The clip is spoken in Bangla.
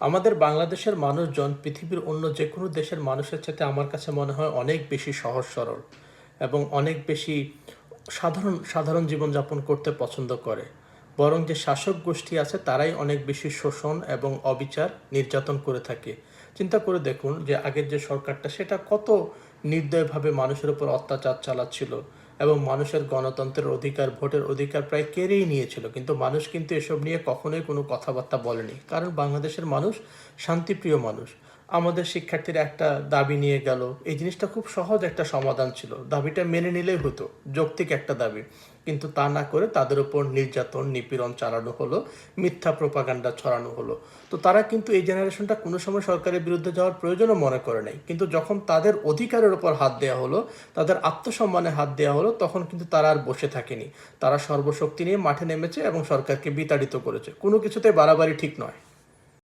আমাদের বাংলাদেশের মানুষজন পৃথিবীর অন্য যে কোনো দেশের মানুষের চাইতে আমার কাছে মনে হয় অনেক বেশি সহজ সরল এবং অনেক বেশি সাধারণ সাধারণ জীবনযাপন করতে পছন্দ করে। বরং যে শাসক গোষ্ঠী আছে তারাই অনেক বেশি শোষণ এবং অবিচার নির্যাতন করে থাকে। চিন্তা করে দেখুন যে আগের যে সরকারটা সেটা কত নির্দয়ভাবে মানুষের উপর অত্যাচার চালাচ্ছিল এবং মানুষের গণতন্ত্রের অধিকার ভোটের অধিকার প্রায় কেড়েই নিয়েছিল, কিন্তু মানুষ কিন্তু এসব নিয়ে কখনোই কোনো কথাবার্তা বলেনি, কারণ বাংলাদেশের মানুষ শান্তিপ্রিয় মানুষ। আমাদের শিক্ষার্থীরা একটা দাবি নিয়ে গেল, এই জিনিসটা খুব সহজ একটা সমাধান ছিল, দাবিটা মেনে নিলেই হতো, যৌক্তিক একটা দাবি। কিন্তু তা না করে তাদের উপর নির্যাতন নিপীড়ন চালানো হলো, মিথ্যা প্রোপাগান্ডা ছড়ানো হলো। তো তারা কিন্তু এই জেনারেশনটা কোনো সময় সরকারের বিরুদ্ধে যাওয়ার প্রয়োজনও মনে করে নাই, কিন্তু যখন তাদের অধিকারের উপর হাত দেওয়া হলো, তাদের আত্মসম্মানে হাত দেওয়া হলো, তখন কিন্তু তারা আর বসে থাকেনি। তারা সর্বশক্তি নিয়ে মাঠে নেমেছে এবং সরকারকে বিতাড়িত করেছে। কোনো কিছুতে বাড়াবাড়ি ঠিক নয়।